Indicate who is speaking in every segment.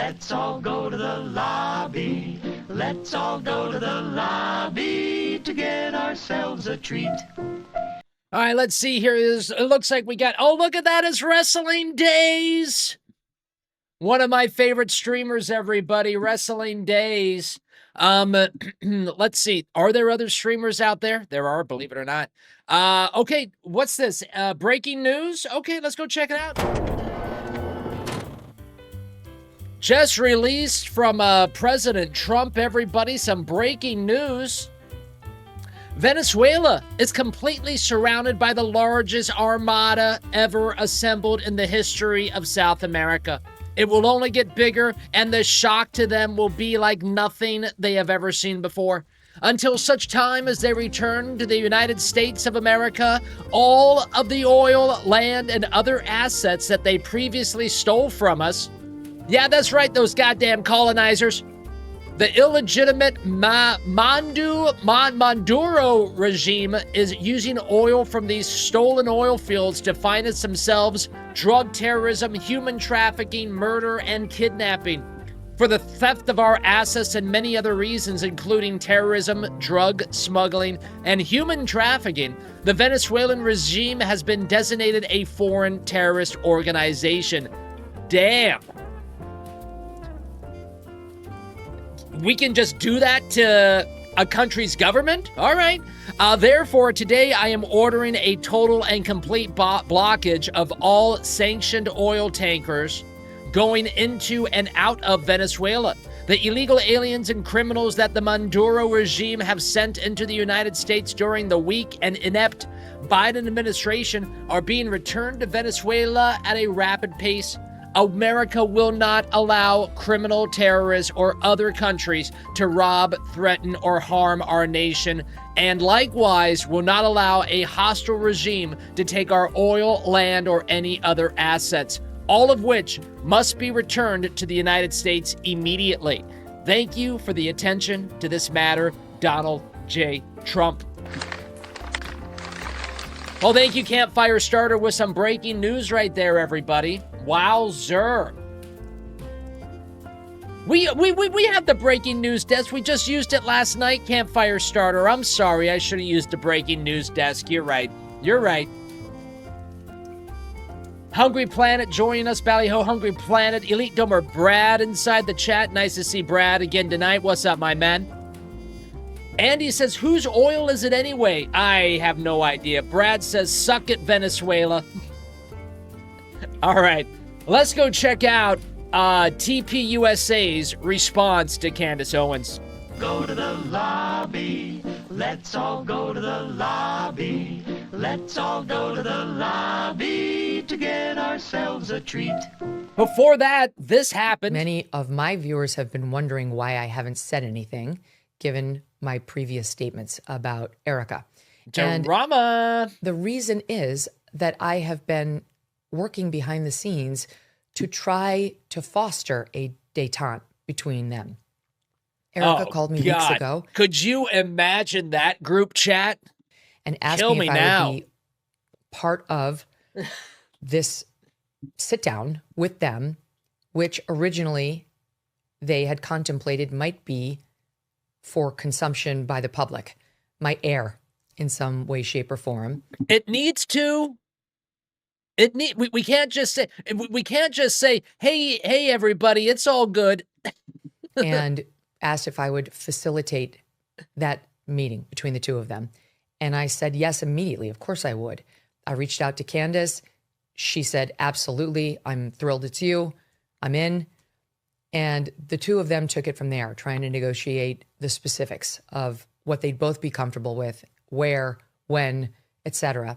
Speaker 1: Let's all go to the lobby. Let's all go to the lobby to get ourselves a treat.
Speaker 2: All right, let's see here. It looks like we got, oh, look at that. It's Wrestling Days. One of my favorite streamers, everybody, Wrestling Days. Let's see. Are there other streamers out there? There are, believe it or not. Okay, what's this? Breaking news? Okay, let's go check it out. Just released from President Trump, everybody, some breaking news. Venezuela is completely surrounded by the largest armada ever assembled in the history of South America. It will only get bigger, and the shock to them will be like nothing they have ever seen before. Until such time as they return to the United States of America, all of the oil, land, and other assets that they previously stole from us. Yeah, that's right, those goddamn colonizers. The illegitimate Maduro regime is using oil from these stolen oil fields to finance themselves drug terrorism, human trafficking, murder, and kidnapping. For the theft of our assets and many other reasons, including terrorism, drug smuggling, and human trafficking, the Venezuelan regime has been designated a foreign terrorist organization. Damn. We can just do that to a country's government? All right. Therefore, today I am ordering a total and complete blockage of all sanctioned oil tankers going into and out of Venezuela. The illegal aliens and criminals that the Maduro regime have sent into the United States during the weak and inept Biden administration are being returned to Venezuela at a rapid pace. America will not allow criminal terrorists or other countries to rob, threaten, or harm our nation, and likewise will not allow a hostile regime to take our oil, land, or any other assets, all of which must be returned to the United States immediately. Thank you for the attention to this matter, Donald J. Trump. Well, thank you, Campfire Starter, with some breaking news right there, everybody. Wowzer. We have the breaking news desk. We just used it last night, Campfire Starter. I'm sorry. I should have used the breaking news desk. You're right. You're right. Hungry Planet joining us. Ballyho Hungry Planet. Elite Domer Brad inside the chat. Nice to see Brad again tonight. What's up, my man? Andy says, whose oil is it anyway? I have no idea. Brad says, suck it, Venezuela. All right, let's go check out TPUSA's response to Candace Owens.
Speaker 1: Go to the lobby. Let's all go to the lobby. Let's all go to the lobby to get ourselves a treat.
Speaker 2: Before that, this happened.
Speaker 3: Many of my viewers have been wondering why I haven't said anything, given my previous statements about Erica.
Speaker 2: Drama.
Speaker 3: And the reason is that I have been working behind the scenes to try to foster a détente between them. Erica called me weeks ago.
Speaker 2: Could you imagine that group chat?
Speaker 3: And asked me if I would be part of this sit down with them, which originally they had contemplated might be for consumption by the public, might air in some way, shape, or form.
Speaker 2: It needs to. We can't just say hey everybody, it's all good.
Speaker 3: And asked if I would facilitate that meeting between the two of them. And I said yes immediately. Of course I would. I reached out to Candace. She said, absolutely. I'm thrilled it's you. I'm in. And the two of them took it from there, trying to negotiate the specifics of what they'd both be comfortable with, where, when, etc.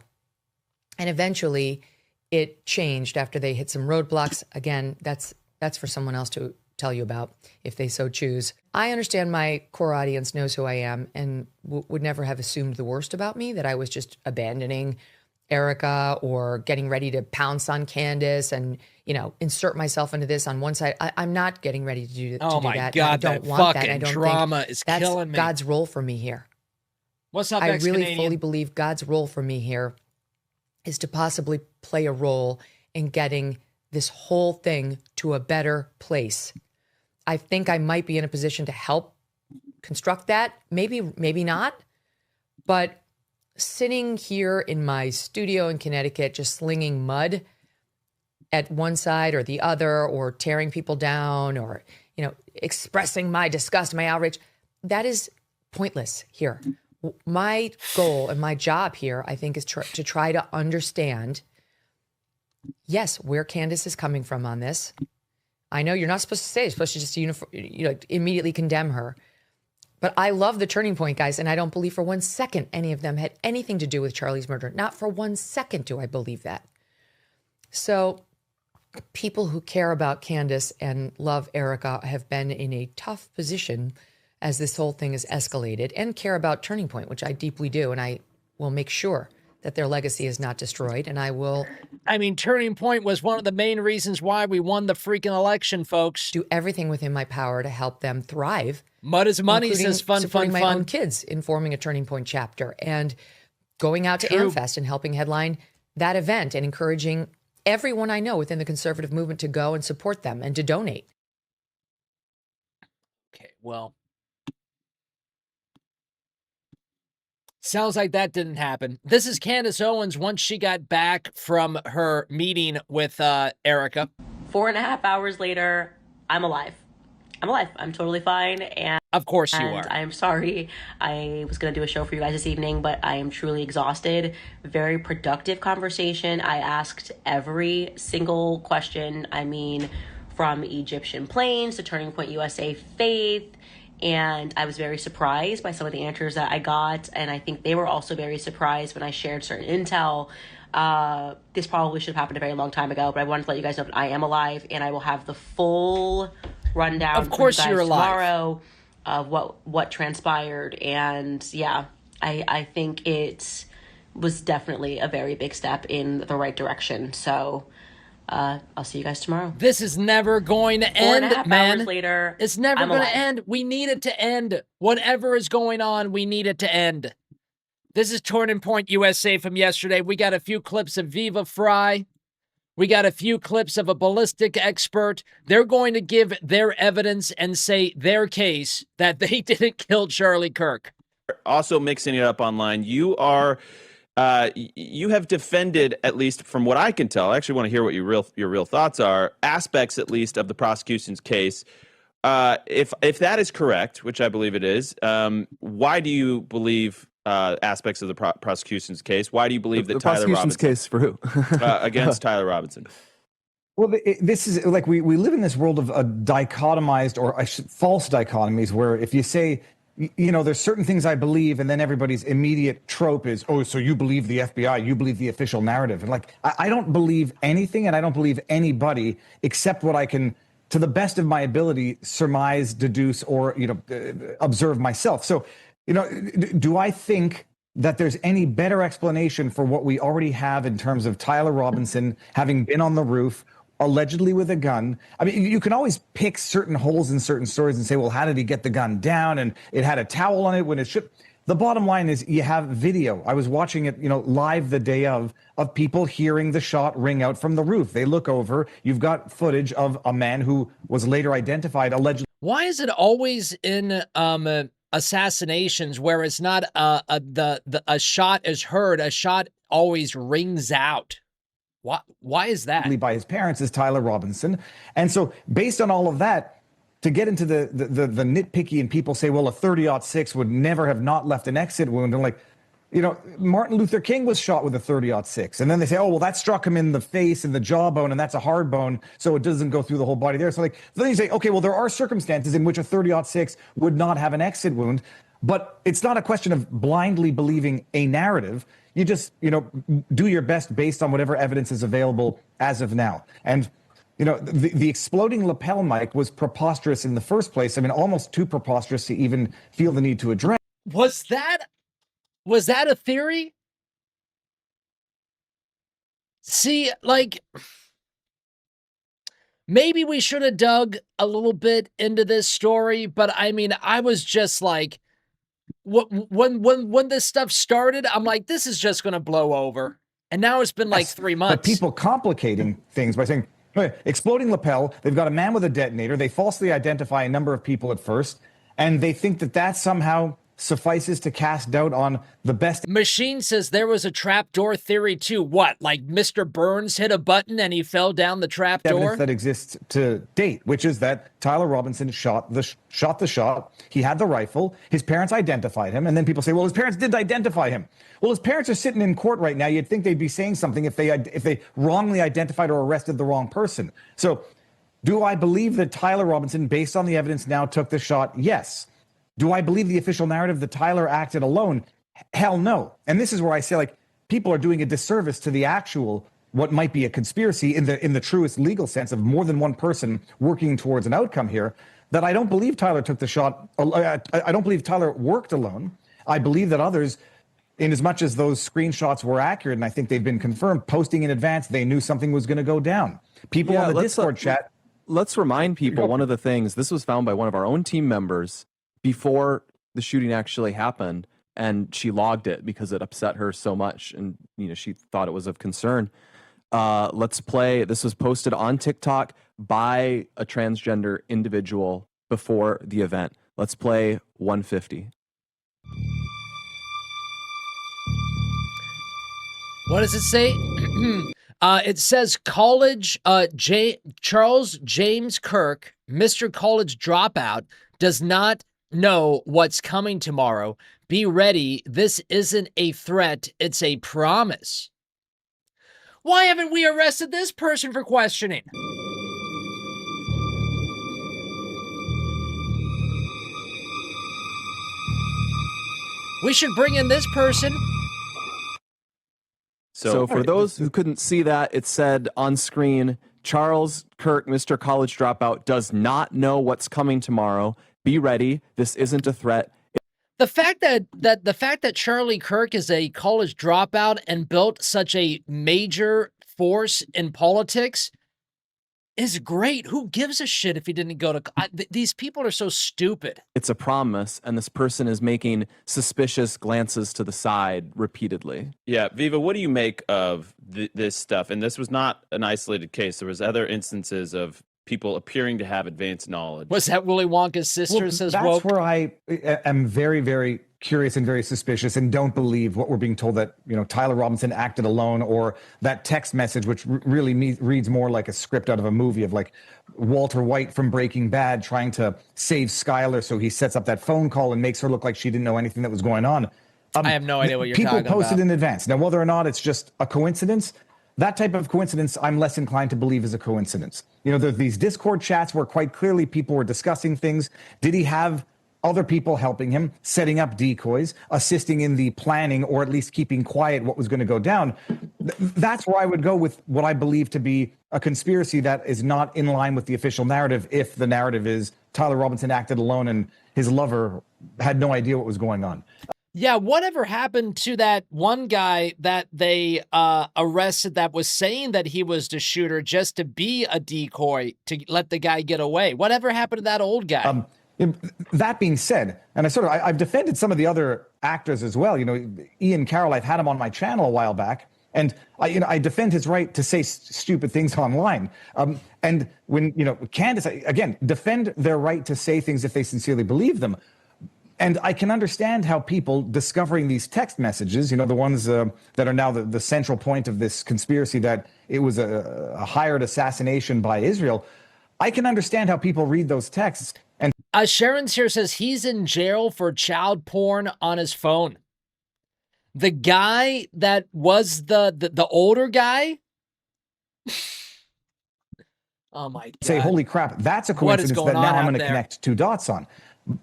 Speaker 3: And eventually it changed after they hit some roadblocks. Again, that's for someone else to tell you about if they so choose. I understand my core audience knows who I am and would never have assumed the worst about me, that I was just abandoning Erica or getting ready to pounce on Candace and, insert myself into this on one side. I'm not getting ready to do that.
Speaker 2: Oh my God, that fucking drama is killing me.
Speaker 3: That's God's role for me here.
Speaker 2: What's up,
Speaker 3: I really fully believe God's role for me here is to possibly play a role in getting this whole thing to a better place I think I might be in a position to help construct that. Maybe not. But sitting here in my studio in Connecticut, just slinging mud at one side or the other, or tearing people down, or, expressing my disgust, my outrage, that is pointless here. My goal and my job here, I think, is to try to understand, yes, where Candace is coming from on this. I know you're not supposed to say it. You're supposed to just immediately condemn her. But I love the Turning Point guys, and I don't believe for 1 second any of them had anything to do with Charlie's murder. Not for 1 second do I believe that. So people who care about Candace and love Erica have been in a tough position as this whole thing has escalated, and care about Turning Point, which I deeply do, and I will make sure that their legacy is not destroyed, and I will...
Speaker 2: I mean, Turning Point was one of the main reasons why we won the freaking election, folks.
Speaker 3: Do everything within my power to help them thrive.
Speaker 2: Mud is money, says fun.
Speaker 3: Supporting my own kids in forming a Turning Point chapter, and going out to Amfest and helping headline that event, and encouraging everyone I know within the conservative movement to go and support them and to donate.
Speaker 2: Okay, well... Sounds like that didn't happen. This is Candace Owens once she got back from her meeting with Erica.
Speaker 4: 4.5 hours later, I'm alive. I'm totally fine. And
Speaker 2: of course you are.
Speaker 4: I'm sorry. I was going to do a show for you guys this evening, but I am truly exhausted. Very productive conversation. I asked every single question. I mean, from Egyptian planes to Turning Point USA Faith. And I was very surprised by some of the answers that I got. And I think they were also very surprised when I shared certain intel. This probably should have happened a very long time ago, but I wanted to let you guys know that I am alive, and I will have the full rundown
Speaker 2: of course
Speaker 4: for you guys
Speaker 2: you're
Speaker 4: tomorrow of what transpired. And yeah, I think it was definitely a very big step in the right direction. So I'll see you guys tomorrow.
Speaker 2: This is never going to end,
Speaker 4: 4.5
Speaker 2: man.
Speaker 4: hours later,
Speaker 2: it's never going to end. We need it to end. Whatever is going on, we need it to end. This is Turning Point USA from yesterday. We got a few clips of Viva Fry. We got a few clips of a ballistic expert. They're going to give their evidence and say their case that they didn't kill Charlie Kirk.
Speaker 5: Also mixing it up online, you have defended, at least from what I can tell, I actually want to hear what your real thoughts are, aspects at least of the prosecution's case. If that is correct, which I believe it is, why do you believe aspects of the prosecution's case? Why do you believe that Tyler
Speaker 6: prosecution's
Speaker 5: Robinson
Speaker 6: case for who?
Speaker 5: Against Tyler Robinson?
Speaker 6: Well, this is like we live in this world of dichotomized or false dichotomies where if you say, there's certain things I believe, and then everybody's immediate trope is, oh, so you believe the FBI, you believe the official narrative. And like, I don't believe anything, and I don't believe anybody except what I can, to the best of my ability, surmise, deduce, or, observe myself. So, do I think that there's any better explanation for what we already have in terms of Tyler Robinson having been on the roof, allegedly with a gun? I mean, you can always pick certain holes in certain stories and say, well, how did he get the gun down? And it had a towel on it when it should. The bottom line is you have video. I was watching it, live the day of people hearing the shot ring out from the roof. They look over. You've got footage of a man who was later identified allegedly.
Speaker 2: Why is it always in assassinations where it's not a shot is heard, a shot always rings out? Why is that?
Speaker 6: By his parents is Tyler Robinson. And so based on all of that, to get into the nitpicky, and people say, well, a 30-06 would never have not left an exit wound. And like, Martin Luther King was shot with a 30-06. And then they say, oh, well, that struck him in the face and the jawbone, and that's a hard bone, so it doesn't go through the whole body there. So like, then you say, okay, well, there are circumstances in which a 30-06 would not have an exit wound. But it's not a question of blindly believing a narrative. You just, do your best based on whatever evidence is available as of now. And, the exploding lapel mic was preposterous in the first place. I mean, almost too preposterous to even feel the need to address.
Speaker 2: Was that a theory? See, like, maybe we should have dug a little bit into this story, but I mean, I was just like, when this stuff started, I'm like, this is just going to blow over. And now it's been like 3 months.
Speaker 6: But people complicating things by saying, exploding lapel. They've got a man with a detonator. They falsely identify a number of people at first, and they think that that somehow suffices to cast doubt on the best.
Speaker 2: Machine says there was a trapdoor theory too. What, like Mr. Burns hit a button and he fell down the trapdoor?
Speaker 6: Evidence that exists to date, which is that Tyler Robinson shot the shot. He had the rifle. His parents identified him, and then people say, "Well, his parents didn't identify him." Well, his parents are sitting in court right now. You'd think they'd be saying something if they wrongly identified or arrested the wrong person. So, do I believe that Tyler Robinson, based on the evidence now, took the shot? Yes. Do I believe the official narrative that Tyler acted alone? Hell no. And this is where I say, like, people are doing a disservice to the actual, what might be a conspiracy in the truest legal sense of more than one person working towards an outcome here, that I don't believe Tyler took the shot. I don't believe Tyler worked alone. I believe that others, in as much as those screenshots were accurate, and I think they've been confirmed, posting in advance, they knew something was going to go down. People on the Discord chat.
Speaker 7: Let's remind people, one of the things, this was found by one of our own team members before the shooting actually happened, and she logged it because it upset her so much, and she thought it was of concern. Let's play. This was posted on TikTok by a transgender individual before the event. Let's play 150.
Speaker 2: What does it say? It says Charles James Kirk, Mr. College Dropout, does not know what's coming tomorrow. Be ready. This isn't a threat. It's a promise. Why haven't we arrested this person for questioning? We should bring in this person.
Speaker 7: So for those who couldn't see that, it said on screen, Charles Kirk, Mr. College Dropout, does not know what's coming tomorrow. Be ready. This isn't a threat.
Speaker 2: The fact that Charlie Kirk is a college dropout and built such a major force in politics is great. Who gives a shit if he didn't go to... these people are so stupid.
Speaker 7: It's a promise, and this person is making suspicious glances to the side repeatedly.
Speaker 5: Yeah, Viva, what do you make of this stuff? And this was not an isolated case. There was other instances of people appearing to have advanced knowledge.
Speaker 2: Was that Willy Wonka's sister? Says
Speaker 6: that's
Speaker 2: woke?
Speaker 6: Where I am very, very curious and very suspicious and don't believe what we're being told that, Tyler Robinson acted alone, or that text message, which really reads more like a script out of a movie of like Walter White from Breaking Bad trying to save Skylar. So he sets up that phone call and makes her look like she didn't know anything that was going on.
Speaker 2: I have no idea what you're talking about.
Speaker 6: People posted in advance. Now, whether or not it's just a coincidence, that type of coincidence, I'm less inclined to believe is a coincidence. There's these Discord chats where quite clearly people were discussing things. Did he have other people helping him, setting up decoys, assisting in the planning, or at least keeping quiet what was going to go down? That's where I would go with what I believe to be a conspiracy that is not in line with the official narrative, if the narrative is Tyler Robinson acted alone and his lover had no idea what was going on.
Speaker 2: Yeah, whatever happened to that one guy that they arrested that was saying that he was the shooter just to be a decoy to let the guy get away? Whatever happened to that old guy?
Speaker 6: That being said, and I've defended some of the other actors as well. Ian Carroll, I've had him on my channel a while back, and I defend his right to say stupid things online. And when Candace, again, defend their right to say things if they sincerely believe them. And I can understand how people discovering these text messages, the ones that are now the central point of this conspiracy, that it was a hired assassination by Israel. I can understand how people read those texts. And
Speaker 2: Sharon's here says he's in jail for child porn on his phone. The guy that was the older guy. Oh my God.
Speaker 6: Say, holy crap, that's a coincidence that now I'm going to connect two dots on.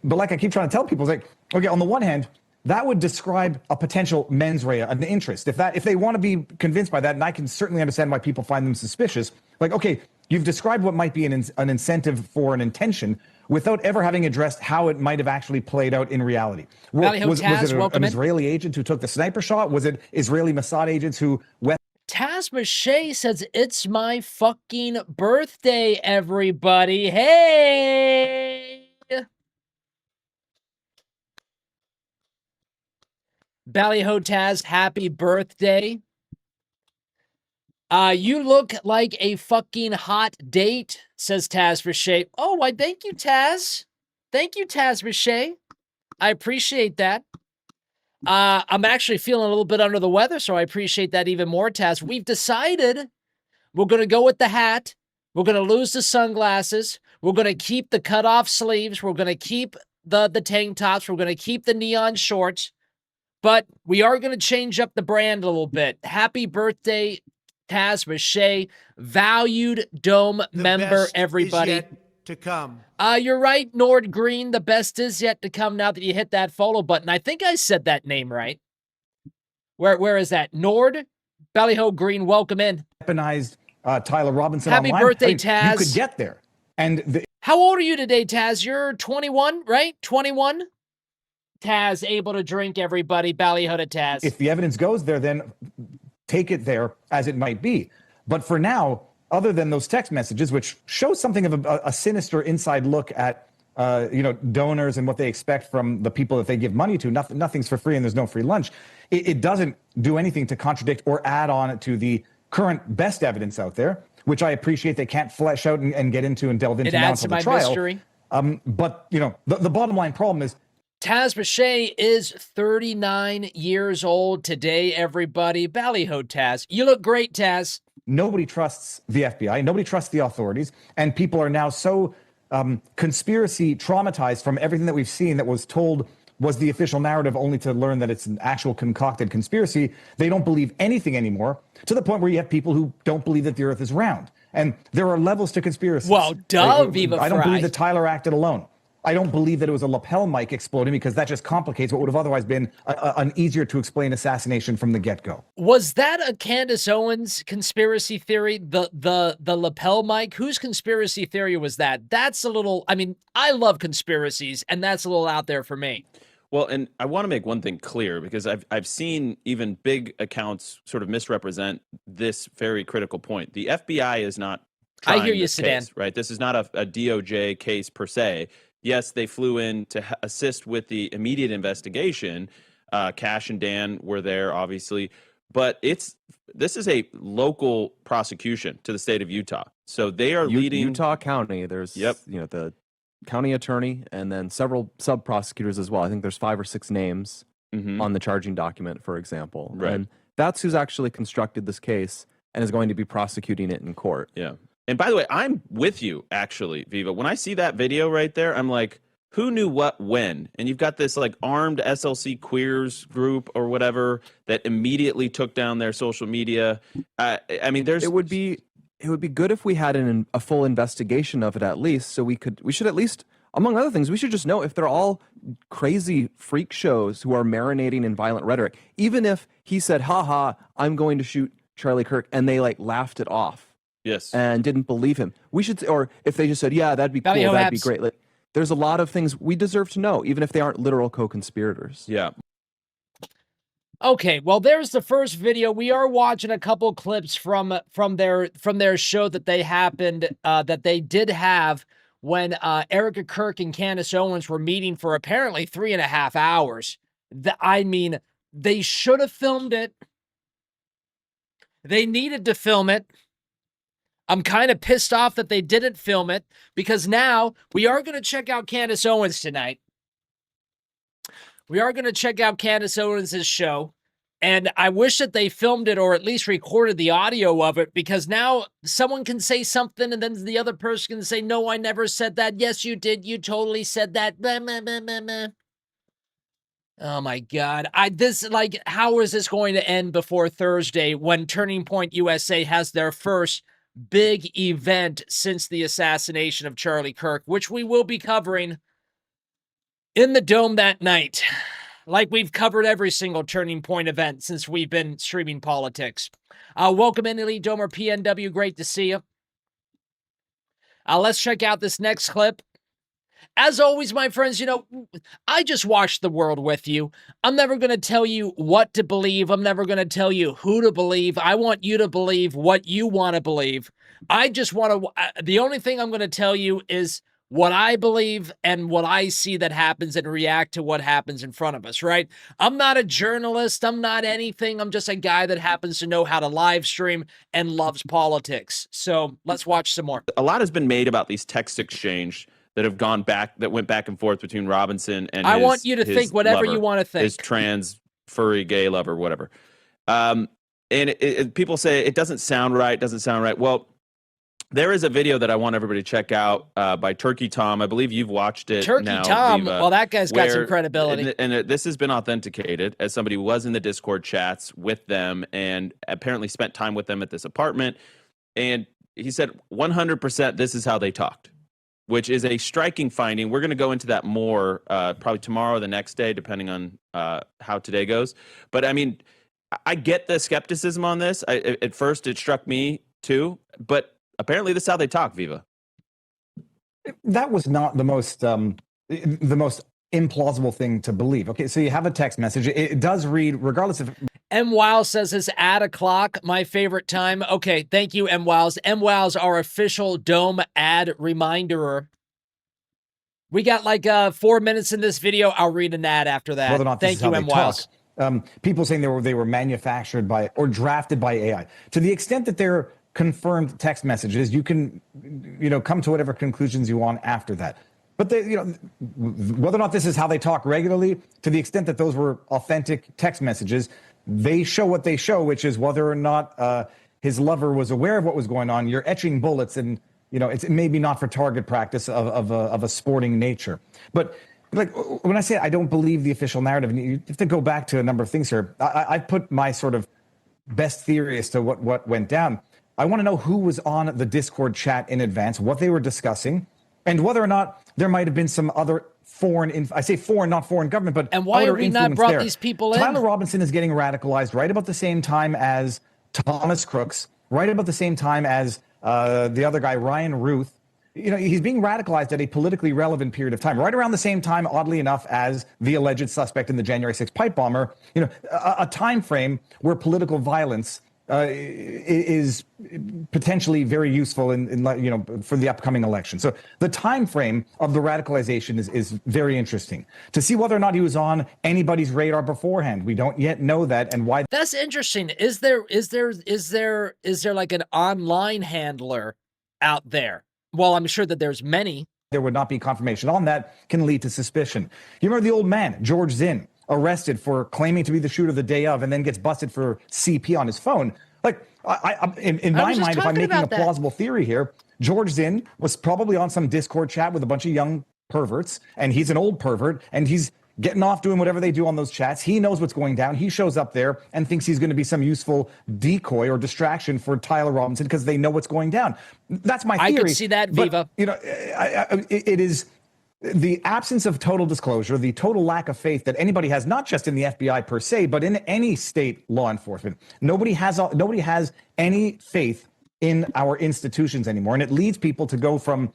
Speaker 6: But like I keep trying to tell people, it's like, okay, on the one hand, that would describe a potential mens rea, an interest. If they want to be convinced by that, and I can certainly understand why people find them suspicious. Like, okay, you've described what might be an incentive for an intention without ever having addressed how it might have actually played out in reality. Was it an Israeli agent who took the sniper shot? Was it Israeli Mossad agents who...
Speaker 2: Taz Mache says, it's my fucking birthday, everybody. Hey! Ballyho Taz, happy birthday. You look like a fucking hot date, says Taz Riche. Oh, why, thank you, Taz. Thank you, Taz Riche. I appreciate that. I'm actually feeling a little bit under the weather, so I appreciate that even more, Taz. We've decided we're going to go with the hat. We're going to lose the sunglasses. We're going to keep the cut-off sleeves. We're going to keep the tank tops. We're going to keep the neon shorts. But we are going to change up the brand a little bit. Happy birthday, Taz Riche, valued Dome member, everybody.
Speaker 8: Is yet to come.
Speaker 2: You're right, Nord Green. The best is yet to come now that you hit that follow button. I think I said that name right. Where is that? Nord Ballyho Green, welcome in.
Speaker 6: Weaponized Tyler Robinson
Speaker 2: Happy
Speaker 6: online.
Speaker 2: birthday,
Speaker 6: I mean,
Speaker 2: Taz.
Speaker 6: You could get there. And
Speaker 2: How old are you today, Taz? You're 21, right? 21? Taz, able to drink, everybody. Ballyho to Taz.
Speaker 6: if the evidence goes there, then take it there as it might be. But for now, other than those text messages, which show something of a sinister inside look at donors and what they expect from the people that they give money to, nothing's for free and there's no free lunch. It doesn't do anything to contradict or add on to the current best evidence out there, which I appreciate they can't flesh out and get into and delve into
Speaker 2: It
Speaker 6: now
Speaker 2: adds to
Speaker 6: until
Speaker 2: my
Speaker 6: the trial.
Speaker 2: mystery.
Speaker 6: But the bottom line problem is
Speaker 2: Taz Riche is 39 years old today, everybody. Ballyho, Taz. You look great, Taz.
Speaker 6: nobody trusts the FBI, nobody trusts the authorities, and people are now so conspiracy traumatized from everything that we've seen that was told was the official narrative, only to learn that it's an actual concocted conspiracy. They don't believe anything anymore, to the point where you have people who don't believe that the earth is round. And there are levels to conspiracy.
Speaker 2: Well, duh, Viva
Speaker 6: I don't
Speaker 2: Fry.
Speaker 6: believe that Tyler acted alone. I don't believe that it was a lapel mic exploding, because that just complicates what would have otherwise been an easier to explain assassination from the get-go.
Speaker 2: Was that a Candace Owens conspiracy theory? The lapel mic? Whose conspiracy theory was that? That's a little, I mean, I love conspiracies, and that's a little out there for me.
Speaker 5: Well, and I want to make one thing clear, because I've seen even big accounts sort of misrepresent this very critical point. The FBI is not trying
Speaker 2: I hear you,
Speaker 5: this
Speaker 2: Sedan.
Speaker 5: case, right? This is not a DOJ case per se. Yes, they flew in to assist with the immediate investigation. Cash and Dan were there, obviously, but this is a local prosecution to the state of Utah. So they are leading
Speaker 7: Utah County. There's the county attorney and then several sub prosecutors as well. I think there's 5 or 6 names on the charging document, for example.
Speaker 5: Right.
Speaker 7: And that's who's actually constructed this case and is going to be prosecuting it in court.
Speaker 5: Yeah. And by the way, I'm with you, actually, Viva. When I see that video right there, I'm like, who knew what when? And you've got this like armed SLC queers group or whatever that immediately took down their social media. I mean,
Speaker 7: It would be good if we had a full investigation of it, at least, so we should at least, among other things, we should just know if they're all crazy freak shows who are marinating in violent rhetoric. Even if he said, haha, I'm going to shoot Charlie Kirk, and they like laughed it off.
Speaker 5: Yes.
Speaker 7: And didn't believe him. We should, or if they just said, yeah, that'd be cool, that'd be great. Like, there's a lot of things we deserve to know, even if they aren't literal co-conspirators.
Speaker 5: Yeah.
Speaker 2: Okay, well, there's the first video. We are watching a couple clips from their show that they did have when Erica Kirk and Candace Owens were meeting for apparently 3.5 hours. I mean, they should have filmed it. They needed to film it. I'm kind of pissed off that they didn't film it, because now we are going to check out Candace Owens tonight. We are going to check out Candace Owens' show, and I wish that they filmed it or at least recorded the audio of it, because now someone can say something and then the other person can say, no, I never said that. Yes, you did. You totally said that. Blah, blah, blah, blah, blah. Oh my God. How is this going to end before Thursday when Turning Point USA has their first big event since the assassination of Charlie Kirk, which we will be covering in the Dome that night, like we've covered every single Turning Point event since we've been streaming politics. Welcome in, Elite Domer PNW. Great to see you. Let's check out this next clip. As always, my friends, I just watch the world with you. I'm never going to tell you what to believe. I'm never going to tell you who to believe. I want you to believe what you want to believe. I just want to, the only thing I'm going to tell you is what I believe and what I see that happens and react to what happens in front of us, right? I'm not a journalist. I'm not anything. I'm just a guy that happens to know how to live stream and loves politics. So let's watch some more.
Speaker 5: A lot has been made about these text exchange that have gone back, that went back and forth between Robinson and
Speaker 2: I want you to think whatever you want to think.
Speaker 5: His trans, furry, gay lover, whatever. And people say it doesn't sound right. Well, there is a video that I want everybody to check out by Turkey Tom. I believe you've watched it.
Speaker 2: Turkey
Speaker 5: now,
Speaker 2: Tom.
Speaker 5: Viva,
Speaker 2: Well, that guy's got some credibility.
Speaker 5: And this has been authenticated as somebody who was in the Discord chats with them and apparently spent time with them at this apartment. And he said 100% this is how they talked, which is a striking finding. We're going to go into that more probably tomorrow or the next day, depending on how today goes. But I mean, I get the skepticism on this. At first, it struck me too, but apparently this is how they talk, Viva.
Speaker 6: That was not the most implausible thing to believe. Okay, so you have a text message. It does read, regardless of...
Speaker 2: M-Wiles says it's at o'clock, my favorite time. Okay, thank you, M-Wiles. M-Wiles, our official Dome ad reminder. We got like 4 minutes in this video. I'll read an ad after that.
Speaker 6: Whether or not
Speaker 2: Thank you, M-Wiles.
Speaker 6: People saying they were manufactured by or drafted by AI. To the extent that they're confirmed text messages, you can, come to whatever conclusions you want after that. But whether or not this is how they talk regularly, to the extent that those were authentic text messages, they show what they show, which is whether or not his lover was aware of what was going on. You're etching bullets, and it's maybe not for target practice of a sporting nature. But like when I say I don't believe the official narrative, and you have to go back to a number of things here. I put my sort of best theory as to what went down. I want to know who was on the Discord chat in advance, what they were discussing, and whether or not there might have been some other foreign, I say foreign, not foreign government, but
Speaker 2: and why
Speaker 6: outer
Speaker 2: have we not
Speaker 6: influence
Speaker 2: brought
Speaker 6: there.
Speaker 2: these people in?
Speaker 6: Tyler Robinson is getting radicalized right about the same time as Thomas Crooks, right about the same time as the other guy, Ryan Ruth. He's being radicalized at a politically relevant period of time, right around the same time, oddly enough, as the alleged suspect in the January 6th pipe bomber. A time frame where political violence is potentially very useful in for the upcoming election. So the time frame of the radicalization is very interesting. To see whether or not he was on anybody's radar beforehand, we don't yet know that, and why.
Speaker 2: That's interesting. Is there like an online handler out there? Well, I'm sure that there's many.
Speaker 6: There would not be confirmation on that, can lead to suspicion. You remember the old man, George Zinn, arrested for claiming to be the shooter the day of, and then gets busted for CP on his phone. Like, in my mind, if I'm making a plausible theory here, George Zinn was probably on some Discord chat with a bunch of young perverts, and he's an old pervert, and he's getting off doing whatever they do on those chats. He knows what's going down. He shows up there and thinks he's going to be some useful decoy or distraction for Tyler Robinson because they know what's going down. That's my theory.
Speaker 2: I could see that, Viva.
Speaker 6: But, it is the absence of total disclosure, the total lack of faith that anybody has, not just in the FBI per se, but in any state law enforcement. Nobody has any faith in our institutions anymore, and it leads people to go from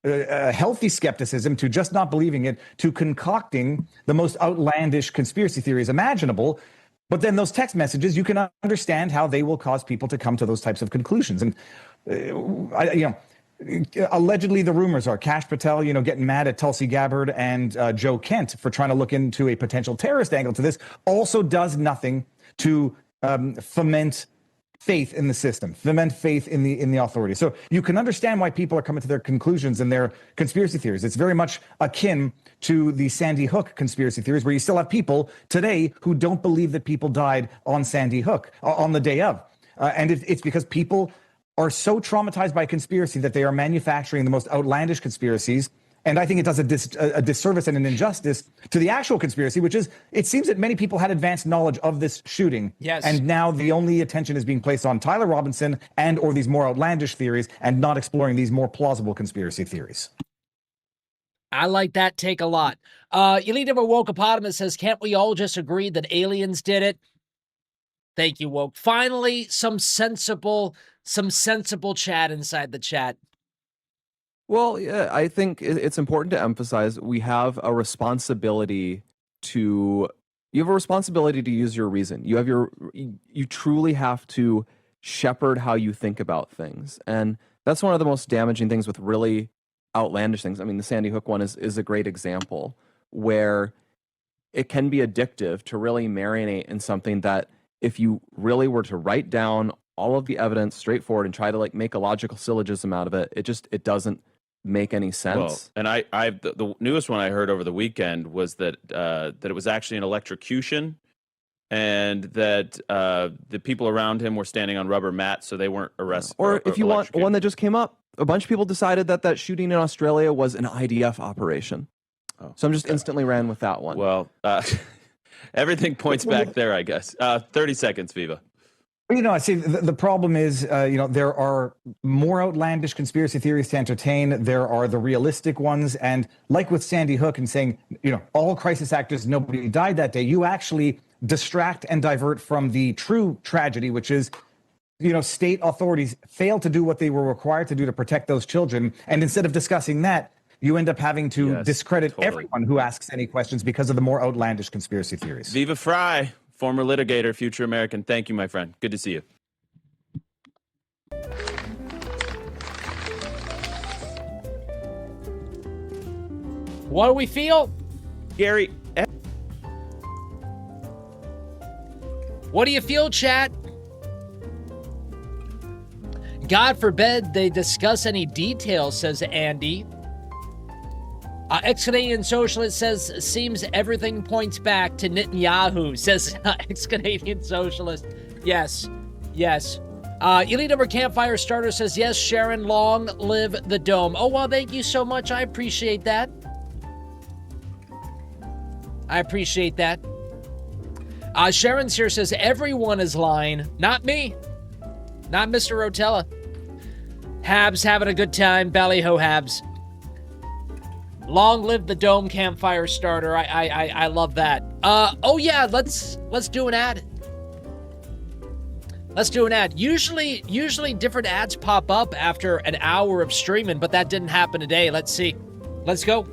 Speaker 6: a healthy skepticism to just not believing it to concocting the most outlandish conspiracy theories imaginable. But then those text messages, you can understand how they will cause people to come to those types of conclusions. And allegedly, the rumors are Kash Patel, getting mad at Tulsi Gabbard and Joe Kent for trying to look into a potential terrorist angle to this, also does nothing to foment faith in the system, foment faith in the authority. So you can understand why people are coming to their conclusions and their conspiracy theories. It's very much akin to the Sandy Hook conspiracy theories, where you still have people today who don't believe that people died on Sandy Hook on the day of. And it's because people are so traumatized by conspiracy that they are manufacturing the most outlandish conspiracies. And I think it does a disservice and an injustice to the actual conspiracy, which is, it seems that many people had advanced knowledge of this shooting.
Speaker 2: Yes.
Speaker 6: And now the only attention is being placed on Tyler Robinson and or these more outlandish theories, and not exploring these more plausible conspiracy theories.
Speaker 2: I like that take a lot. Elite of a Wokeopotamus says, can't we all just agree that aliens did it? Thank you, Woke. Finally, some sensible chat inside the chat.
Speaker 7: Well, yeah, I think it's important to emphasize we have a responsibility to use your reason. You truly have to shepherd how you think about things. And that's one of the most damaging things with really outlandish things. I mean, the Sandy Hook one is a great example where it can be addictive to really marinate in something that if you really were to write down all of the evidence straightforward and try to like make a logical syllogism out of it, it doesn't make any sense.
Speaker 5: Well, and the newest one I heard over the weekend was that that it was actually an electrocution, and that the people around him were standing on rubber mats, so they weren't arrested.
Speaker 7: Or if you want one that just came up, a bunch of people decided that shooting in Australia was an IDF operation.
Speaker 5: Oh,
Speaker 7: so I'm just instantly ran with that one.
Speaker 5: Well, everything points back there, I guess. 30 seconds, Viva.
Speaker 6: You know, I see the problem is, there are more outlandish conspiracy theories to entertain. There are the realistic ones. And like with Sandy Hook and saying, all crisis actors, nobody died that day, you actually distract and divert from the true tragedy, which is, state authorities failed to do what they were required to do to protect those children. And instead of discussing that, you end up having to discredit everyone who asks any questions because of the more outlandish conspiracy theories.
Speaker 5: Viva Fry, former litigator, future American. Thank you, my friend. Good to see you.
Speaker 2: What do we feel?
Speaker 5: Gary.
Speaker 2: What do you feel, chat? God forbid they discuss any details, says Andy. Ex-Canadian Socialist says, seems everything points back to Netanyahu, says ex-Canadian Socialist. Yes. Elite Number Campfire Starter says, yes, Sharon, long live the dome. Oh, well, thank you so much. I appreciate that. Sharon's here says, everyone is lying. Not me. Not Mr. Rotella. Habs having a good time. Ballyho Habs. Long live the Dome Campfire Starter. I love that. Oh yeah, let's do an ad. Let's do an ad. Usually different ads pop up after an hour of streaming, but that didn't happen today. Let's see. Let's go.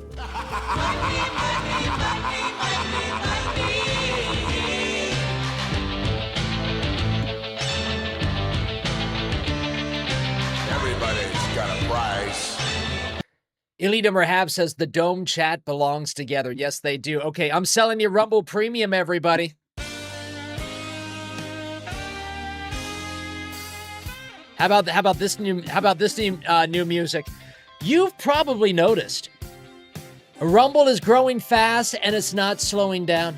Speaker 8: Everybody's got a price.
Speaker 2: Elite Number Half says the Dome chat belongs together. Yes, they do. Okay, I'm selling you Rumble Premium, everybody. How about this new music? You've probably noticed Rumble is growing fast and it's not slowing down.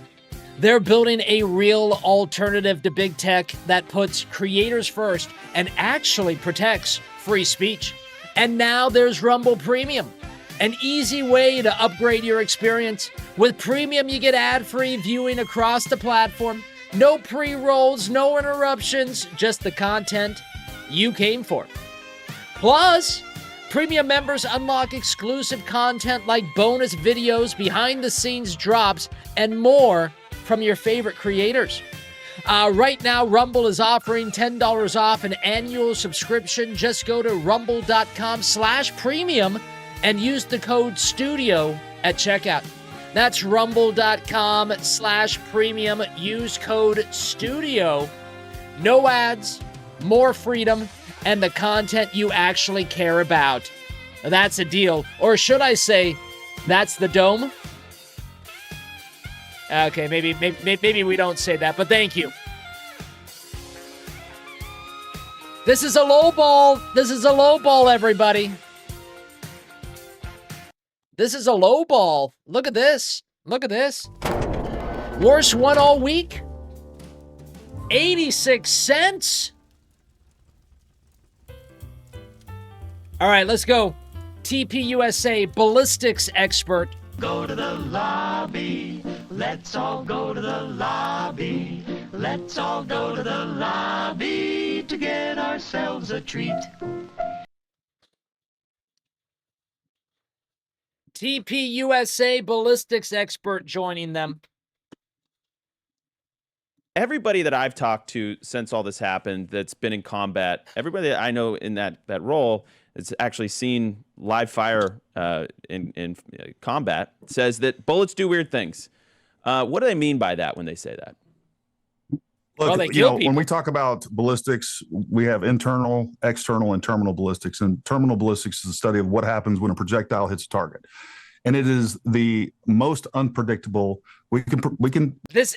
Speaker 2: They're building a real alternative to big tech that puts creators first and actually protects free speech. And now there's Rumble Premium, an easy way to upgrade your experience. With Premium, you get ad-free viewing across the platform. No pre-rolls, no interruptions, just the content you came for. Plus, Premium members unlock exclusive content like bonus videos, behind-the-scenes drops, and more from your favorite creators. Right now, Rumble is offering $10 off an annual subscription. Just go to rumble.com/premium and use the code STUDIO at checkout. That's rumble.com/premium. Use code STUDIO. No ads, more freedom, and the content you actually care about. That's a deal. Or should I say, that's the Dome? Okay, maybe we don't say that, but thank you. This is a low ball. This is a low ball, everybody. This is a low ball. Look at this. Look at this. Worst one all week. 86 cents. All right, let's go. TPUSA ballistics expert.
Speaker 1: Go to the lobby. Let's all go to the lobby. Let's all go to the lobby to get ourselves a treat.
Speaker 2: TPUSA ballistics expert joining them.
Speaker 5: Everybody that I've talked to since all this happened that's been in combat, everybody that I know in that role that's actually seen live fire in combat says that bullets do weird things. What do they mean by that when they say that?
Speaker 9: Look,
Speaker 2: Well, they
Speaker 9: you
Speaker 2: kill
Speaker 9: know,
Speaker 2: people.
Speaker 9: when we talk about ballistics, we have internal, external, and terminal ballistics. And terminal ballistics is the study of what happens when a projectile hits a target. And it is the most unpredictable. We can.
Speaker 2: This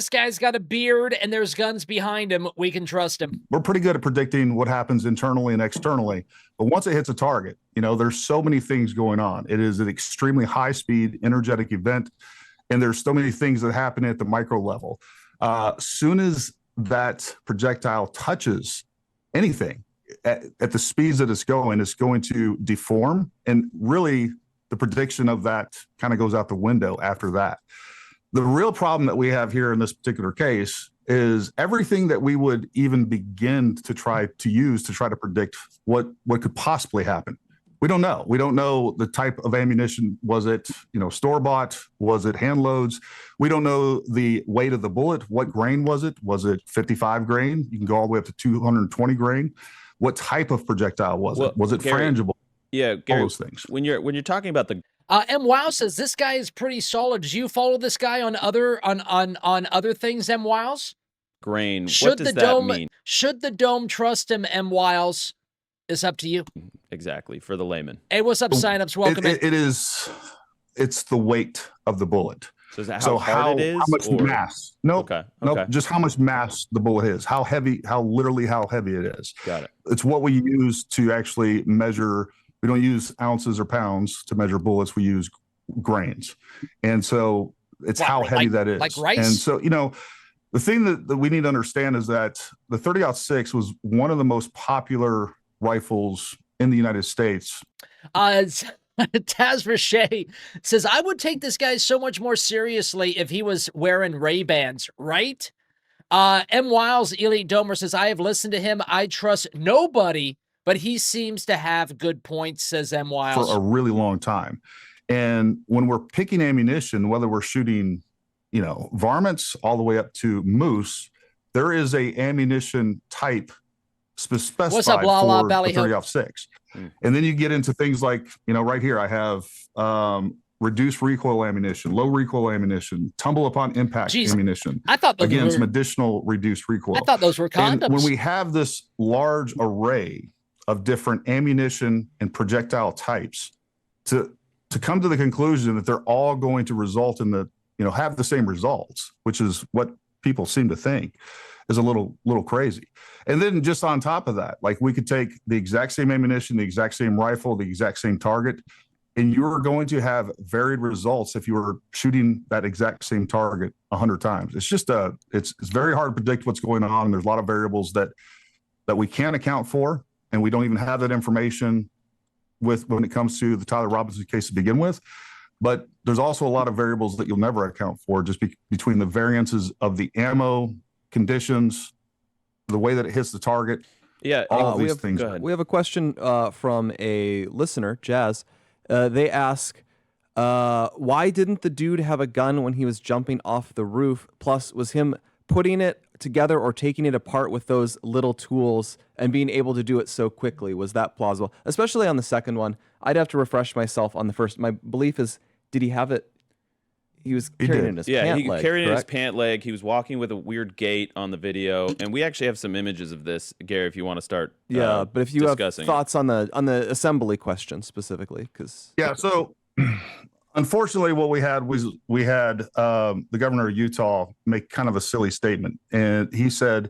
Speaker 2: guy's got a beard and there's guns behind him. We can trust him.
Speaker 9: We're pretty good at predicting what happens internally and externally. But once it hits a target, you know, there's so many things going on. It is an extremely high speed, energetic event. And there's so many things that happen at the micro level. Soon as that projectile touches anything at the speeds that it's going to deform. And really, the prediction of that kind of goes out the window after that. The real problem that we have here in this particular case is everything that we would even begin to try to use to try to predict what could possibly happen. We don't know. We don't know the type of ammunition. Was it, you know, store-bought? Was it hand loads? We don't know the weight of the bullet. What grain was it? Was it 55 grain? You can go all the way up to 220 grain. What type of projectile was it? Was it
Speaker 5: Gary,
Speaker 9: frangible?
Speaker 5: Yeah, Gary,
Speaker 9: all those things.
Speaker 5: When you're talking about the
Speaker 2: M. Wow says this guy is pretty solid. Do you follow this guy on other things, M. Wiles?
Speaker 5: grain, what does that mean?
Speaker 2: Should the dome trust him, M. Wiles? It's up to you.
Speaker 5: Exactly, for the layman.
Speaker 2: Hey, what's up, signups? Welcome in.
Speaker 9: It's the weight of the bullet.
Speaker 5: So is that how hard it is?
Speaker 9: How much mass? Nope.
Speaker 5: Okay.
Speaker 9: Nope. Just how much mass the bullet is. How heavy it is.
Speaker 5: Got it.
Speaker 9: It's what we use to actually measure. We don't use ounces or pounds to measure bullets. We use grains. And so it's how heavy that is.
Speaker 2: Like rice?
Speaker 9: And so, you know, the thing that we need to understand is that the 30-06 was one of the most popular rifles in the United States.
Speaker 2: Taz Riche says, I would take this guy so much more seriously if he was wearing Ray-Bans, right? M. Wiles, Elite Domer, says, I have listened to him. I trust nobody, but he seems to have good points, says M. Wiles.
Speaker 9: For a really long time. And when we're picking ammunition, whether we're shooting, you know, varmints all the way up to moose, there is a ammunition type specified
Speaker 2: What's up, La La
Speaker 9: for
Speaker 2: Valley
Speaker 9: the 30-06. And then you get into things like, you know, right here I have reduced recoil ammunition, low recoil ammunition, tumble upon impact ammunition.
Speaker 2: I thought those were,
Speaker 9: some additional reduced recoil.
Speaker 2: I thought those were condoms.
Speaker 9: And when we have this large array of different ammunition and projectile types, to come to the conclusion that they're all going to result in have the same results, which is what people seem to think, is a little crazy. And then just on top of that, like we could take the exact same ammunition, the exact same rifle, the exact same target, and you're going to have varied results if you were shooting that exact same target 100 times. It's just it's very hard to predict what's going on. And there's a lot of variables that we can't account for, and we don't even have that information when it comes to the Tyler Robinson case to begin with. But there's also a lot of variables that you'll never account for, just between the variances of the ammo, conditions, the way that it hits the target.
Speaker 5: Yeah,
Speaker 9: all of these things.
Speaker 7: We have a question from a listener, Jazz. They ask, why didn't the dude have a gun when he was jumping off the roof? Plus, was him putting it together or taking it apart with those little tools and being able to do it so quickly? Was that plausible? Especially on the second one. I'd have to refresh myself on the first. My belief is, did he have it? He was carrying it in his pant leg.
Speaker 5: Yeah, he carried it in his pant leg. He was walking with a weird gait on the video, and we actually have some images of this, Gary. If you want to start,
Speaker 7: but if you have thoughts on the assembly question specifically, because
Speaker 9: so unfortunately, what we had was the governor of Utah make kind of a silly statement, and he said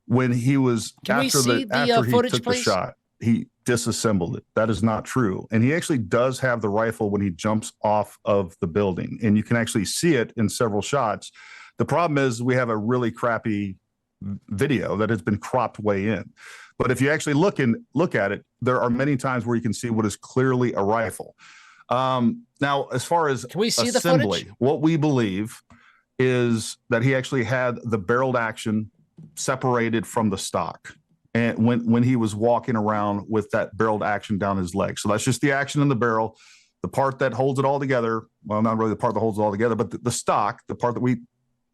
Speaker 9: when he was after he took the shot, he disassembled it. That is not true. And he actually does have the rifle when he jumps off of the building, and you can actually see it in several shots. The problem is we have a really crappy video that has been cropped way in. But if you actually look at it, there are many times where you can see what is clearly a rifle. Now, as far as
Speaker 2: can we see
Speaker 9: assembly,
Speaker 2: the footage?
Speaker 9: What we believe is that he actually had the barreled action separated from the stock. And when he was walking around with that barreled action down his leg. So that's just the action in the barrel, the part that holds it all together. Well, not really the part that holds it all together, but the stock, the part that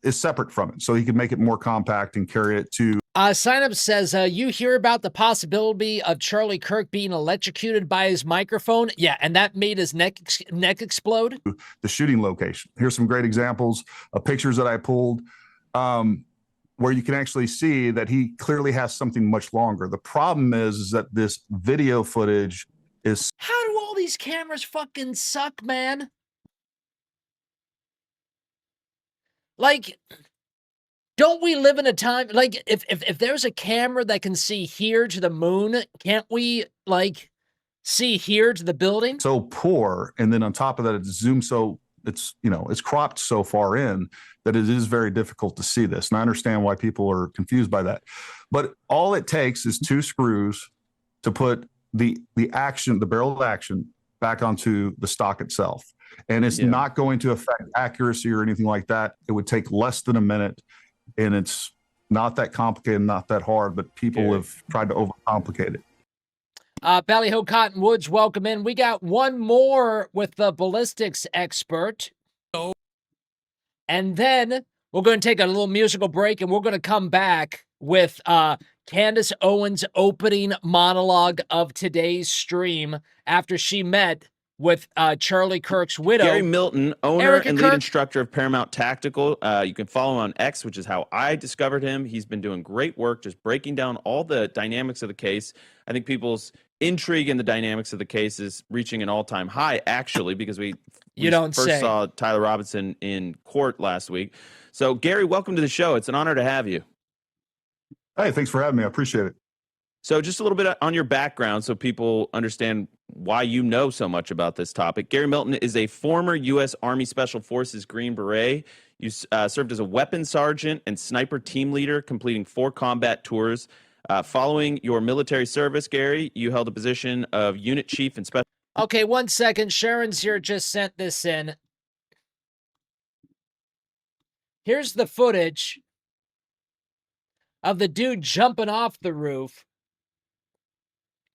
Speaker 9: is separate from it. So he can make it more compact and carry it to.
Speaker 2: Sign Up says, you hear about the possibility of Charlie Kirk being electrocuted by his microphone? Yeah, and that made his neck explode?
Speaker 9: The shooting location. Here's some great examples of pictures that I pulled. where you can actually see that he clearly has something much longer. The problem is that this video footage is.
Speaker 2: How do all these cameras fucking suck, man? Like, don't we live in a time, like, if there's a camera that can see here to the moon, can't we, like, see here to the building?
Speaker 9: So poor, and then on top of that, it's zoomed so it's, you know, it's cropped so far in that it is very difficult to see this. And I understand why people are confused by that. But all it takes is 2 screws to put the barrel of action back onto the stock itself. And it's not going to affect accuracy or anything like that. It would take less than a minute, and it's not that complicated, not that hard, but people have tried to overcomplicate it.
Speaker 2: Ballyho Cottonwoods, welcome in. We got one more with the ballistics expert. And then we're going to take a little musical break, and we're going to come back with Candace Owens' opening monologue of today's stream after she met with Charlie Kirk's widow.
Speaker 5: Gary Milton, owner
Speaker 2: Erica
Speaker 5: and
Speaker 2: Kirk.
Speaker 5: lead instructor of Paramount Tactical. You can follow him on X, which is how I discovered him. He's been doing great work just breaking down all the dynamics of the case. I think people's intrigue in the dynamics of the case is reaching an all-time high, actually, because we first saw Tyler Robinson in court last week. So, Gary, welcome to the show. It's an honor to have you.
Speaker 9: Hey, thanks for having me. I appreciate it.
Speaker 5: So just a little bit on your background so people understand why you know so much about this topic. Gary Milton is a former U.S. Army Special Forces Green Beret. You served as a weapons sergeant and sniper team leader, completing 4 combat tours. Following your military service, Gary, you held a position of unit chief and special.
Speaker 2: Okay, 1 second. Sharon's here just sent this in. Here's the footage of the dude jumping off the roof.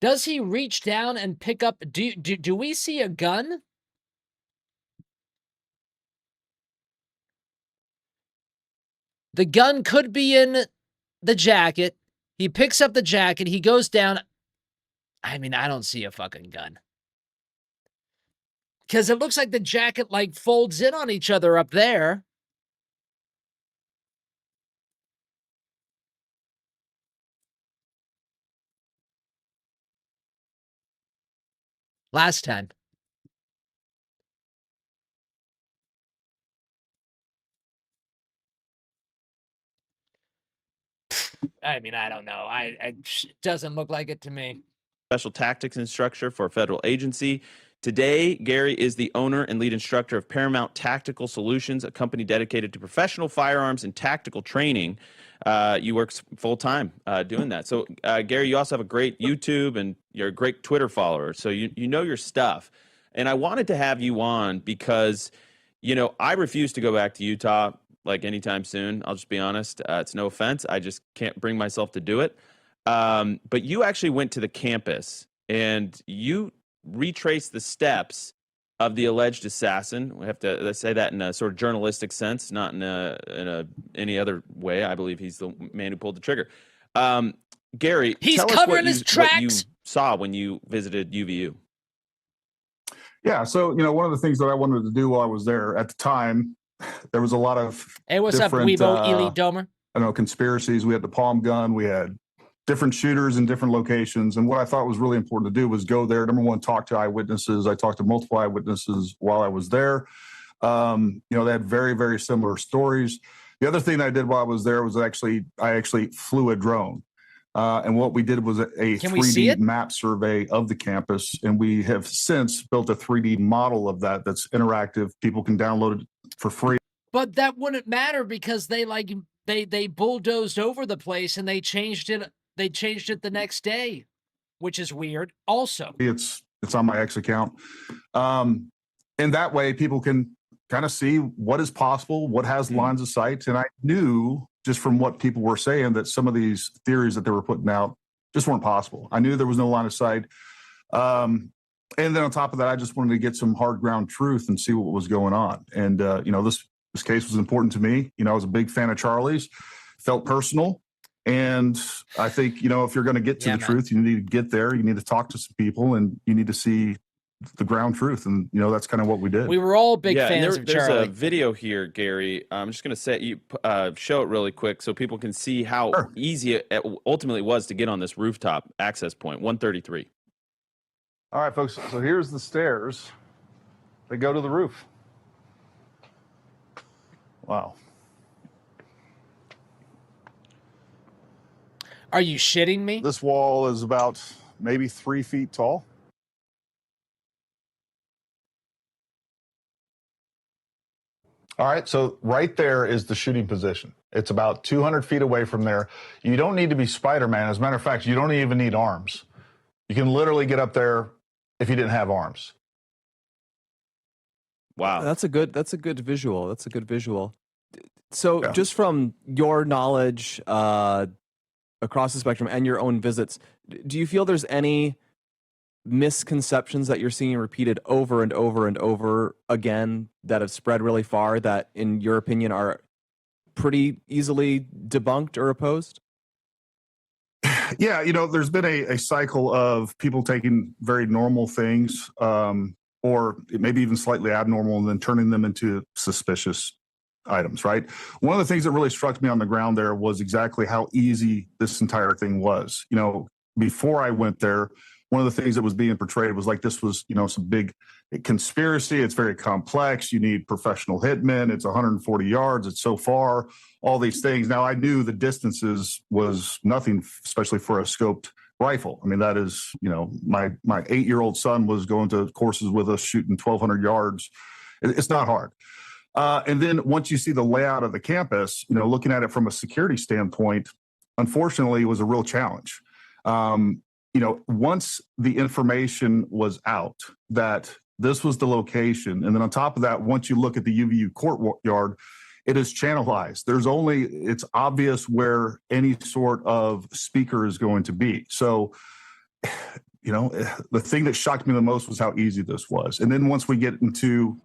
Speaker 2: Does he reach down and pick up? Do we see a gun? The gun could be in the jacket. He picks up the jacket. He goes down. I mean, I don't see a fucking gun. Because it looks like the jacket, like, folds in on each other up there. Last time. I mean, I don't know. It doesn't look like it to me.
Speaker 5: Special tactics instructor for a federal agency. Today, Gary is the owner and lead instructor of Paramount Tactical Solutions, a company dedicated to professional firearms and tactical training. You work full-time doing that. So, Gary, you also have a great YouTube, and you're a great Twitter follower. So you know your stuff. And I wanted to have you on because, you know, I refuse to go back to Utah like anytime soon. I'll just be honest. It's no offense. I just can't bring myself to do it. But you actually went to the campus, and you retraced the steps of the alleged assassin. We have to say that in a sort of journalistic sense, not in any other way. I believe he's the man who pulled the trigger. Gary,
Speaker 2: he's
Speaker 5: tell us
Speaker 2: covering his tracks.
Speaker 5: what you saw when you visited UVU.
Speaker 9: Yeah, so, you know, one of the things that I wanted to do while I was there at the time, there was a lot of
Speaker 2: hey, what's up, Weibo Elite Domer?
Speaker 9: I know conspiracies. We had the palm gun. We had different shooters in different locations. And what I thought was really important to do was go there. Number one, talk to eyewitnesses. I talked to multiple eyewitnesses while I was there. You know, they had very, very similar stories. The other thing I did while I was there was I actually flew a drone. And what we did was a 3D map survey of the campus. And we have since built a 3D model of that that's interactive. People can download it for free.
Speaker 2: But that wouldn't matter because they bulldozed over the place and they changed it. They changed it the next day, which is weird. Also,
Speaker 9: it's on my X account. And that way people can kind of see what is possible, what has lines of sight. And I knew just from what people were saying that some of these theories that they were putting out just weren't possible. I knew there was no line of sight. And then on top of that, I just wanted to get some hard ground truth and see what was going on. And, you know, this case was important to me. You know, I was a big fan of Charlie's, felt personal. And I think, you know, if you're going to get to the truth, you need to get there. You need to talk to some people, and you need to see the ground truth, and that's kind of what we did.
Speaker 2: We were all big
Speaker 5: and
Speaker 2: fans of
Speaker 5: there's
Speaker 2: Charlie.
Speaker 5: a video here, Gary. I'm just going to show it really quick so people can see how easy it ultimately was to get on this rooftop access point, 133.
Speaker 9: All right, folks. So here's the stairs that go to the roof. Wow.
Speaker 2: Are you shitting me?
Speaker 9: This wall is about maybe 3 feet tall. All right, so right there is the shooting position. It's about 200 feet away from there. You don't need to be Spider-Man. As a matter of fact, you don't even need arms. You can literally get up there if you didn't have arms.
Speaker 5: Wow.
Speaker 7: That's a good visual. That's a good visual. So just from your knowledge across the spectrum and your own visits, do you feel there's any misconceptions that you're seeing repeated over and over and over again that have spread really far that, in your opinion, are pretty easily debunked or opposed?
Speaker 9: Yeah, there's been a cycle of people taking very normal things, or maybe even slightly abnormal, and then turning them into suspicious items, right? One of the things that really struck me on the ground there was exactly how easy this entire thing was. Before I went there, one of the things that was being portrayed was like this was, some big conspiracy. It's very complex. You need professional hitmen. It's 140 yards. It's so far, all these things. Now, I knew the distances was nothing, especially for a scoped rifle. I mean, that is, my 8-year-old son was going to courses with us shooting 1,200 yards. It's not hard. And then once you see the layout of the campus, looking at it from a security standpoint, unfortunately, it was a real challenge. Once the information was out that this was the location, and then on top of that, once you look at the UVU courtyard, it is channelized. It's obvious where any sort of speaker is going to be. So, the thing that shocked me the most was how easy this was. And then once we get into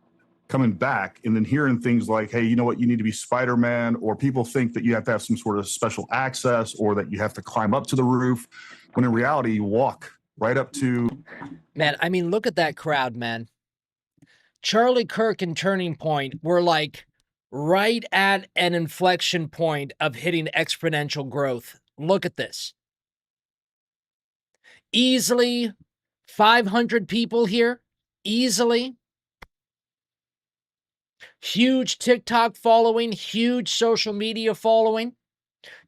Speaker 9: coming back and then hearing things like, hey, you know what, you need to be Spider-Man, or people think that you have to have some sort of special access or that you have to climb up to the roof, when in reality, you walk right up to...
Speaker 2: Man, I mean, look at that crowd, man. Charlie Kirk and Turning Point were like right at an inflection point of hitting exponential growth. Look at this. Easily 500 people here. Easily. Huge TikTok following, huge social media following,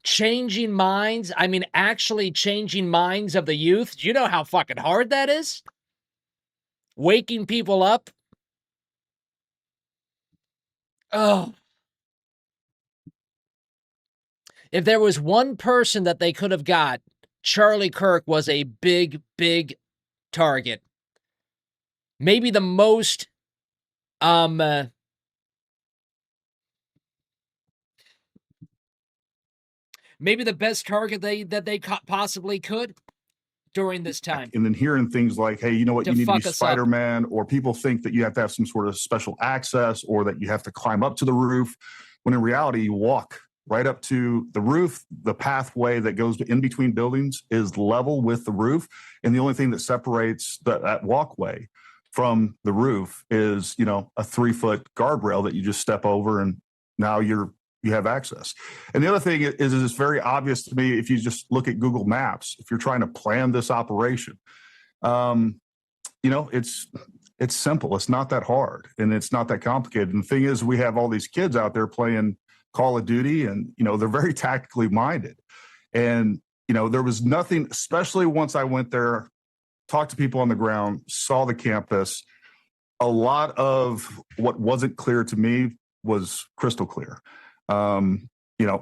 Speaker 2: changing minds. I mean, actually changing minds of the youth. Do you know how fucking hard that is? Waking people up. Oh. If there was one person that they could have got, Charlie Kirk was a big, big target. Maybe the most, maybe the best target that they possibly could during this time.
Speaker 9: And then hearing things like, hey, you know what, you need to be Spider-Man, or people think that you have to have some sort of special access or that you have to climb up to the roof, when in reality, you walk right up to the roof. The pathway that goes in between buildings is level with the roof. And the only thing that separates that walkway from the roof is, a 3-foot guardrail that you just step over, and now you have access. And the other thing is it's very obvious to me if you just look at Google Maps, if you're trying to plan this operation, it's simple. It's not that hard, and it's not that complicated. And the thing is, we have all these kids out there playing Call of Duty, and, they're very tactically minded. And, there was nothing, especially once I went there, talked to people on the ground, saw the campus, a lot of what wasn't clear to me was crystal clear.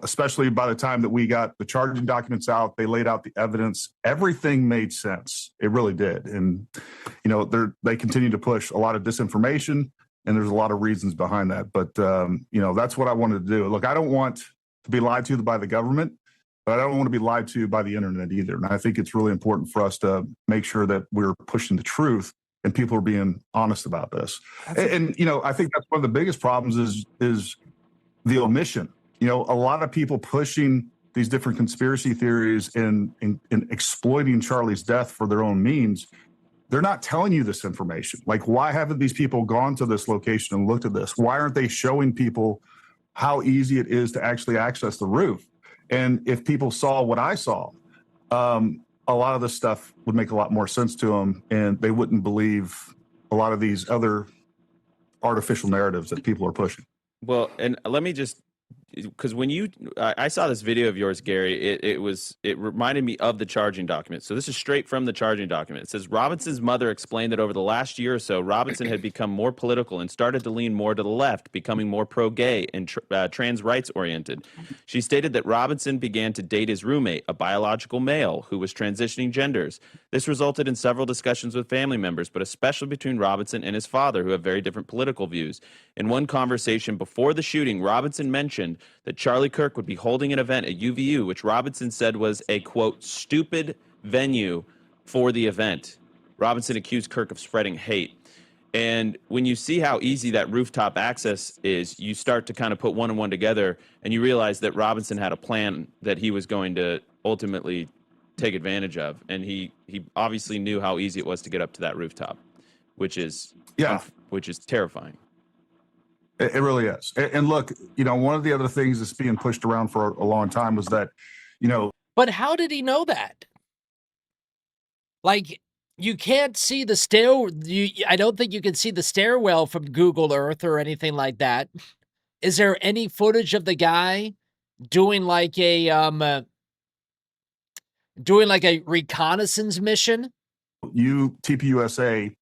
Speaker 9: Especially by the time that we got the charging documents out, they laid out the evidence, everything made sense. It really did. And, they continue to push a lot of disinformation, and there's a lot of reasons behind that. But, that's what I wanted to do. Look, I don't want to be lied to by the government, but I don't want to be lied to by the internet either. And I think it's really important for us to make sure that we're pushing the truth and people are being honest about this. And I think that's one of the biggest problems is the omission. A lot of people pushing these different conspiracy theories and exploiting Charlie's death for their own means. they're not telling you this information. Like, why haven't these people gone to this location and looked at this? Why aren't they showing people how easy it is to actually access the roof? And if people saw what I saw, a lot of this stuff would make a lot more sense to them, and they wouldn't believe a lot of these other artificial narratives that people are pushing.
Speaker 5: Well, and let me just, because when I saw this video of yours, Gary, it reminded me of the charging document. So this is straight from the charging document. It says Robinson's mother explained that over the last year or so, Robinson had become more political and started to lean more to the left, becoming more pro-gay and trans rights oriented. She stated that Robinson began to date his roommate, a biological male who was transitioning genders. This resulted in several discussions with family members, but especially between Robinson and his father, who have very different political views. In one conversation before the shooting, Robinson mentioned that Charlie Kirk would be holding an event at UVU, which Robinson said was a, quote, stupid venue for the event. Robinson accused Kirk of spreading hate. And when you see how easy that rooftop access is, you start to kind of put one and one together, and you realize that Robinson had a plan that he was going to ultimately take advantage of. And he obviously knew how easy it was to get up to that rooftop, which is terrifying.
Speaker 9: It really is. And look, one of the other things that's being pushed around for a long time was that,
Speaker 2: But how did he know that? Like, you can't see the I don't think you can see the stairwell from Google Earth or anything like that. Is there any footage of the guy doing like a reconnaissance mission?
Speaker 9: TPUSA,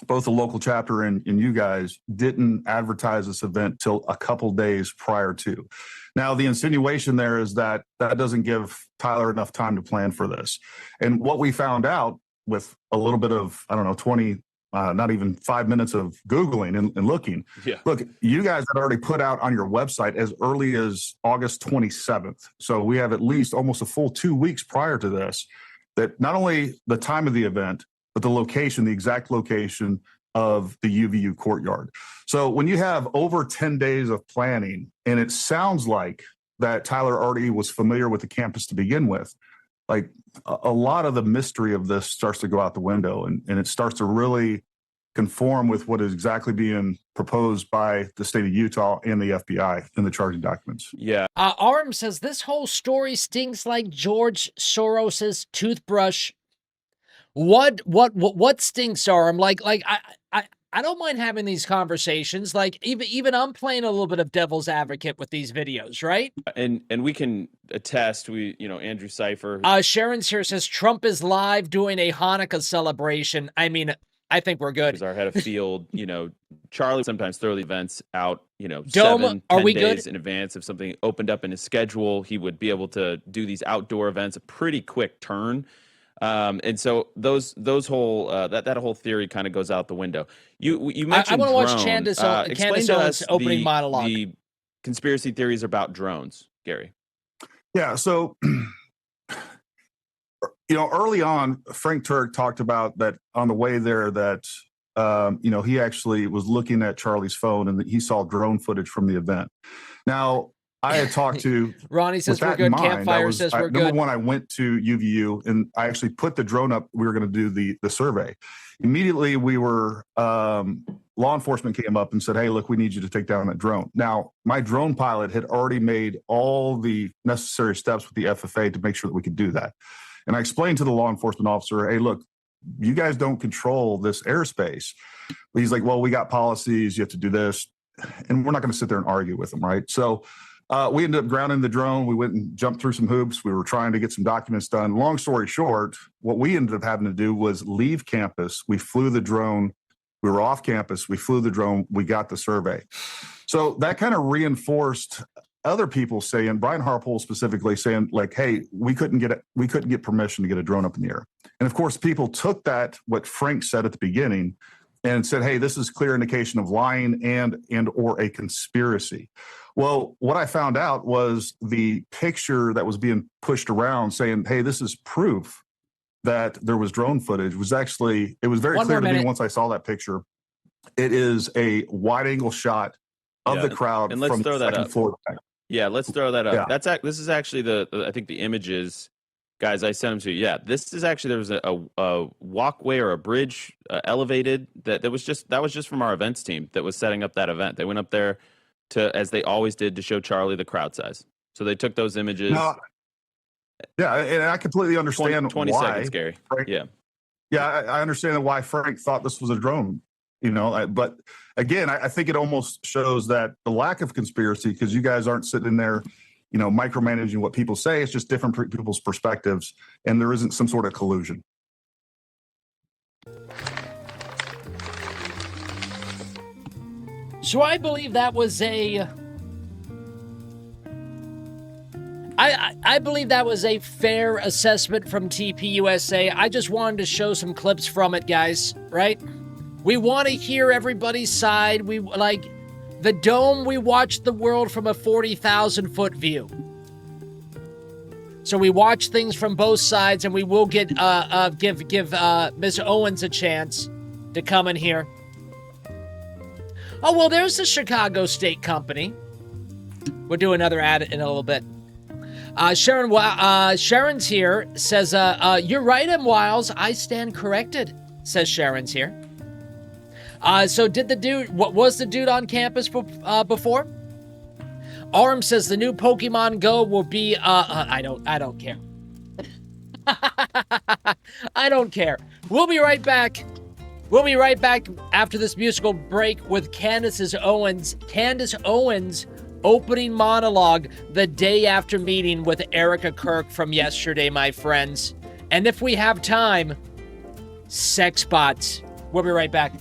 Speaker 9: both the local chapter and you guys, didn't advertise this event till a couple days prior to. Now, the insinuation there is that doesn't give Tyler enough time to plan for this. And what we found out with a little bit of, 20, not even 5 minutes of Googling and looking.
Speaker 5: Yeah.
Speaker 9: Look, you guys had already put out on your website as early as August 27th. So we have at least almost a full 2 weeks prior to this, that not only the time of the event, but the location, the exact location of the UVU courtyard. So when you have over 10 days of planning, and it sounds like that Tyler already was familiar with the campus to begin with, like a lot of the mystery of this starts to go out the window, and it starts to really conform with what is exactly being proposed by the state of Utah and the FBI in the charging documents.
Speaker 5: Yeah.
Speaker 2: Arm says this whole story stinks like George Soros's toothbrush. What stinks, Arm? Like I don't mind having these conversations. Like even I'm playing a little bit of devil's advocate with these videos, right?
Speaker 5: And we can attest. Andrew Cipher.
Speaker 2: Sharon's here says Trump is live doing a Hanukkah celebration. I mean, I think we're good.
Speaker 5: Is our head of field. Charlie sometimes throw the events out.
Speaker 2: Dome,
Speaker 5: 7-10
Speaker 2: we
Speaker 5: days
Speaker 2: good?
Speaker 5: in advance. If something opened up in his schedule, he would be able to do these outdoor events a pretty quick turn. And so those whole that whole theory kind of goes out the window. You mentioned
Speaker 2: I want to
Speaker 5: drone.
Speaker 2: watch
Speaker 5: Explain to us
Speaker 2: opening monologue.
Speaker 5: The conspiracy theories about drones, Gary.
Speaker 9: Yeah. So, early on, Frank Turk talked about that on the way there that, he actually was looking at Charlie's phone and he saw drone footage from the event. Now, I had talked to
Speaker 2: Ronnie says we're good. Campfire says we're good.
Speaker 9: Number one, I went to UVU and I actually put the drone up. We were going to do the survey. Immediately, we were law enforcement came up and said, "Hey, look, we need you to take down that drone." Now, my drone pilot had already made all the necessary steps with the FFA to make sure that we could do that. And I explained to the law enforcement officer, "Hey, look, you guys don't control this airspace." But he's like, "Well, we got policies. You have to do this," and we're not going to sit there and argue with them, right? So. We ended up grounding the drone. We went and jumped through some hoops. We were trying to get some documents done. Long story short, what we ended up having to do was leave campus. We flew the drone. We were off campus. We flew the drone. We got the survey. So that kind of reinforced other people saying, Brian Harpole specifically saying, like, "Hey, we couldn't get permission to get a drone up in the air." And of course, people took that, what Frank said at the beginning, and said, "Hey, this is clear indication of lying and or a conspiracy." Well, what I found out was the picture that was being pushed around saying, "Hey, this is proof that there was drone footage," was actually, it was very clear to me once I saw that picture. It is a wide angle shot of the crowd
Speaker 5: and let's
Speaker 9: from
Speaker 5: throw
Speaker 9: the
Speaker 5: that
Speaker 9: second
Speaker 5: up.
Speaker 9: floor.
Speaker 5: Yeah, let's throw that up.
Speaker 9: Yeah.
Speaker 5: This is actually I think the images Guys, I sent them to you. Yeah, this is actually, there was a walkway or a bridge elevated that was just from our events team that was setting up that event. They went up there to, as they always did, to show Charlie the crowd size. So they took those images.
Speaker 9: No, yeah, and I completely understand
Speaker 5: 20
Speaker 9: why.
Speaker 5: seconds, Gary.
Speaker 9: Frank,
Speaker 5: Yeah.
Speaker 9: Yeah, I understand why Frank thought this was a drone, but again, I think it almost shows that the lack of conspiracy, because you guys aren't sitting in there, micromanaging what people say. It's just different people's perspectives, and there isn't some sort of collusion.
Speaker 2: So I believe that was I believe that was a fair assessment from TPUSA. I just wanted to show some clips from it, guys, right? We want to hear everybody's side. We like the Dome, we watch the world from a 40,000-foot view. So we watch things from both sides, and we will give Ms. Owens a chance to come in here. Oh, well, there's the Chicago State Company. We'll do another ad in a little bit. Sharon's here, says, you're right, M. Wiles. I stand corrected, says Sharon's here. So what was the dude on campus before? Arm says the new Pokemon Go will be, I don't care. I don't care. We'll be right back. We'll be right back after this musical break with Candace Owens' opening monologue the day after meeting with Erica Kirk from yesterday, my friends. And if we have time, sex bots. We'll be right back.